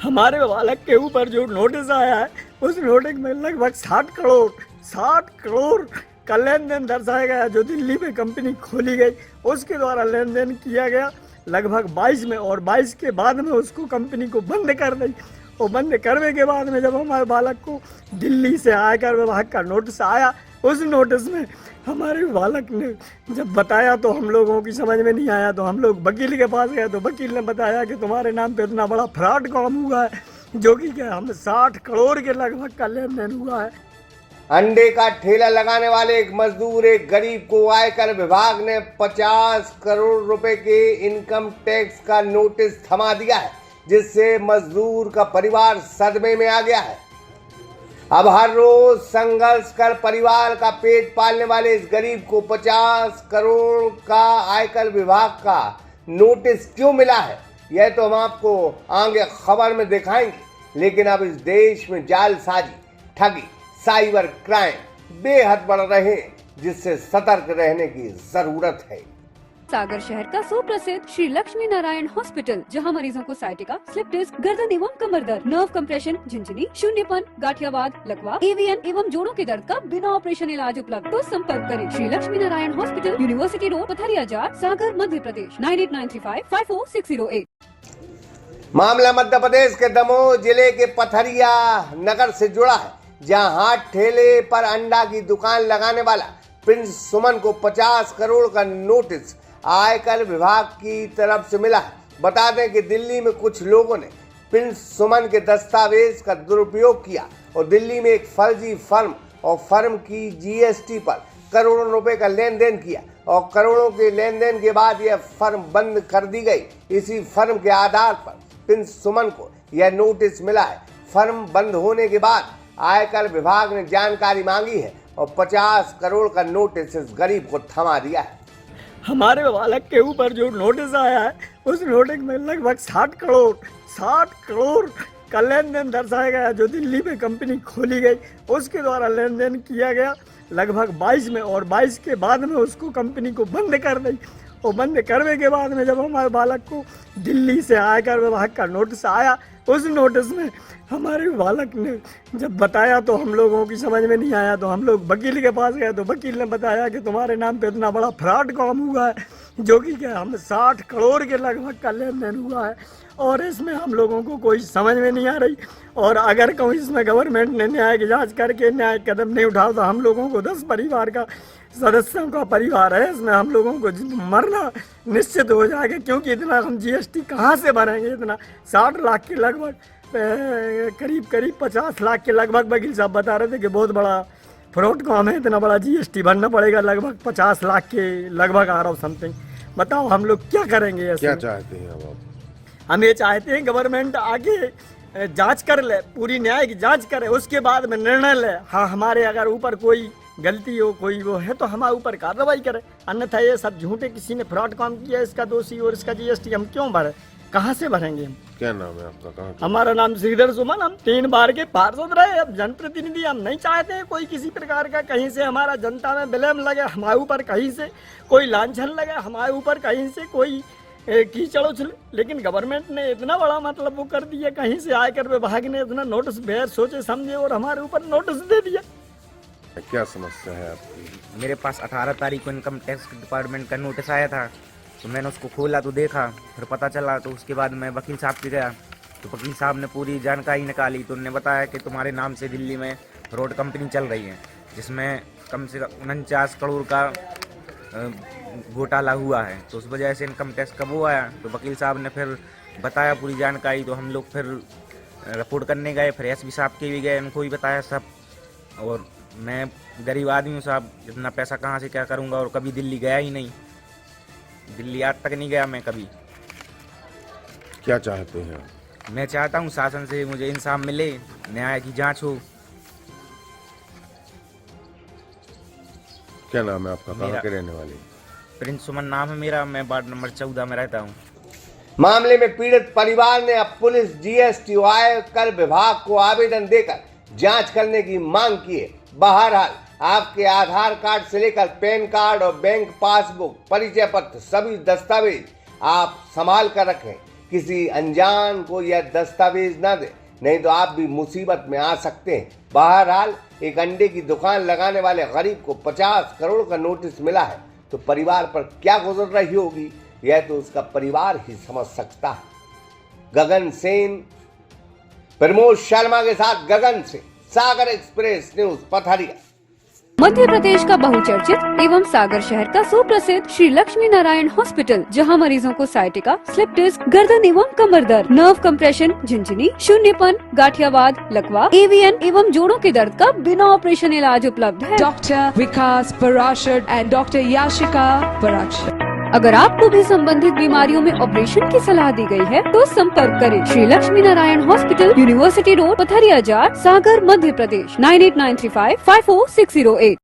हमारे बालक के ऊपर जो नोटिस आया है उस नोटिस में लगभग 60 करोड़ का लेन देन दर्शाया गया, जो दिल्ली में कंपनी खोली गई उसके द्वारा लेन देन किया गया लगभग 22 में, और 22 के बाद में उसको कंपनी को बंद कर दी। और बंद करने के बाद में जब हमारे बालक को दिल्ली से आयकर विभाग का नोटिस आया, उस नोटिस में हमारे बालक ने जब बताया तो हम लोगों की समझ में नहीं आया, तो हम लोग वकील के पास गए तो वकील ने बताया कि तुम्हारे नाम पे इतना बड़ा फ्रॉड काम हुआ है, जो कि क्या हम 60 करोड़ के लगभग का लेन देन हुआ है। अंडे का ठेला लगाने वाले एक मजदूर एक गरीब को आयकर विभाग ने 50 करोड़ रुपए के इनकम टैक्स का नोटिस थमा दिया है, जिससे मजदूर का परिवार सदमे में आ गया है। अब हर रोज संघर्ष कर परिवार का पेट पालने वाले इस गरीब को 50 करोड़ का आयकर विभाग का नोटिस क्यों मिला है, यह तो हम आपको आगे खबर में दिखाएंगे। लेकिन अब इस देश में जालसाजी, ठगी, साइबर क्राइम बेहद बढ़ रहे हैं, जिससे सतर्क रहने की जरूरत है। सागर शहर का सुप्रसिद्ध श्री लक्ष्मी नारायण हॉस्पिटल, जहां मरीजों को साइटिका, स्लिप डिस्क, गर्दन एवं कमर दर्द, नर्व कंप्रेशन, झिंझनी, शून्यपन, गाठियावाद, लकवा, एवीएन एवं जोड़ों के दर्द का बिना ऑपरेशन इलाज उपलब्ध। तो संपर्क करें Shri Lakshmi Narayan hospital, university road, Patharia Jar, Sagar, Madhya Pradesh 9893554608। मामला मध्य प्रदेश के दमोह जिले के पथरिया नगर से जुड़ा है, जहां हाट ठेले पर अंडा की दुकान लगाने वाला प्रिंस सुमन को 50 करोड़ का नोटिस आयकर विभाग की तरफ से मिला है। बता दें कि दिल्ली में कुछ लोगों ने प्रिंस सुमन के दस्तावेज का दुरुपयोग किया और दिल्ली में एक फर्जी फर्म और फर्म की जीएसटी पर करोड़ों रुपए का लेन देन किया, और करोड़ों के लेन देन के बाद यह फर्म बंद कर दी गई। इसी फर्म के आधार पर प्रिंस सुमन को यह नोटिस मिला है। फर्म बंद होने के बाद आयकर विभाग ने जानकारी मांगी है और 50 करोड़ का नोटिस इस गरीब को थमा दिया है। हमारे बालक के ऊपर जो नोटिस आया है उस नोटिस में लगभग 60 करोड़ का लेन देन दर्शाया गया, जो दिल्ली में कंपनी खोली गई उसके द्वारा लेन देन किया गया लगभग 22 में, और 22 के बाद में उसको कंपनी को बंद कर दी। और बंद करने के बाद में जब हमारे बालक को दिल्ली से आयकर विभाग का नोटिस आया, उस नोटिस में हमारे बालक ने जब बताया तो हम लोगों की समझ में नहीं आया, तो हम लोग वकील के पास गए तो वकील ने बताया कि तुम्हारे नाम पे इतना बड़ा फ्रॉड काम हुआ है, जो कि क्या हम 60 करोड़ के लगभग का लेन देन हुआ है, और इसमें हम लोगों को कोई समझ में नहीं आ रही। और अगर कहूँ इसमें गवर्नमेंट ने न्याय की जाँच करके न्याय कदम नहीं उठाओ तो हम लोगों को 10 परिवार का सदस्यों का परिवार है, इसमें हम लोगों को मरना निश्चित हो जाएगा, क्योंकि इतना हम जीएसटी कहाँ से भरेंगे। इतना 60 लाख के लगभग करीब 50 लाख के लगभग वकील साहब बता रहे थे कि बहुत बड़ा फ्रॉड काम है, इतना बड़ा जीएसटी भरना पड़ेगा, लगभग 50 लाख के लगभग आ रहा समथिंग। बताओ हम लोग क्या करेंगे ऐसे? क्या चाहते हैं अब आप? हम ये चाहते हैं गवर्नमेंट आगे जांच कर ले, पूरी न्याय की जांच करे, उसके बाद में निर्णय ले। हाँ, हमारे अगर ऊपर कोई गलती हो, कोई वो है तो हमारे ऊपर कार्रवाई करे, अन्यथा ये सब झूठे किसी ने फ्रॉड काम किया इसका दोषी और इसका जीएसटी हम क्यों भरे, कहाँ से भरेंगे हम? क्या नाम है आपका? कहाँ? हमारा नाम श्रीधर सुमन, हम 3 बार के पार्षद रहे। अब जनप्रतिनिधि हम नहीं चाहते हैं कोई किसी प्रकार का कहीं से हमारा जनता में ब्लेम लगे, हमारे ऊपर कहीं से कोई लांछन लगे, हमारे ऊपर कहीं से कोई कीचड़ उछले। लेकिन गवर्नमेंट ने इतना बड़ा मतलब वो कर दिया, कहीं से आयकर विभाग ने इतना नोटिस बगैर सोचे समझे और हमारे ऊपर नोटिस दे दिया। क्या समस्या है आपकी? मेरे पास 18 तारीख को इनकम टैक्स डिपार्टमेंट का नोटिस आया था, तो मैंने उसको खोला तो देखा, फिर पता चला, तो उसके बाद मैं वकील साहब के गया तो वकील साहब ने पूरी जानकारी निकाली। तो उन्होंने बताया कि तुम्हारे नाम से दिल्ली में रोड कंपनी चल रही है, जिसमें कम से कम 49 करोड़ का घोटाला हुआ है। तो उस वजह से इनकम टैक्स कब वो आया, तो वकील साहब ने फिर बताया पूरी जानकारी। तो हम लोग फिर रिपोर्ट करने गए, फिर एसपी साहब के भी गए, उनको भी बताया सब। और मैं गरीब आदमी हूँ साहब, इतना पैसा कहाँ से क्या करूँगा, और कभी दिल्ली गया ही नहीं, दिल्ली आज तक नहीं गया मैं कभी। क्या चाहते हैं? मैं चाहता हूँ शासन से मुझे इंसाफ मिले, न्याय की जांच हो। क्या नाम है आपका? कहाँ मेरा के रहने वाले? प्रिंस सुमन नाम है मेरा, मैं वार्ड नंबर 14 में रहता हूँ। मामले में पीड़ित परिवार ने अब पुलिस, जीएसटी और आयकर विभाग को आवेदन देकर जांच करने की मांग की है। बहरहाल आपके आधार कार्ड से लेकर पैन कार्ड और बैंक पासबुक, परिचय पत्र, सभी दस्तावेज आप संभाल कर रखें, किसी अनजान को यह दस्तावेज न दे, नहीं तो आप भी मुसीबत में आ सकते हैं। बहरहाल एक अंडे की दुकान लगाने वाले गरीब को 50 करोड़ का नोटिस मिला है, तो परिवार पर क्या गुजर रही होगी यह तो उसका परिवार ही समझ सकता है। गगन सेन, प्रमोद शर्मा के साथ गगन से सागर एक्सप्रेस न्यूज पथरिया। मध्य प्रदेश का बहुचर्चित एवं सागर शहर का सुप्रसिद्ध श्री लक्ष्मी नारायण हॉस्पिटल, जहां मरीजों को साइटिका, स्लिप डिस्क, गर्दन एवं कमर दर्द, नर्व कंप्रेशन, झिंझिनी, शून्यपन, गाठियावाद, लकवा, एवीएन एवं जोड़ों के दर्द का बिना ऑपरेशन इलाज उपलब्ध है। Dr. Vikas Parashar and Dr. Yashika Parashar. अगर आपको भी संबंधित बीमारियों में ऑपरेशन की सलाह दी गई है तो संपर्क करें Shri Lakshmi Narayan hospital, university road, Patharia Jar, Sagar, Madhya Pradesh 9893554608।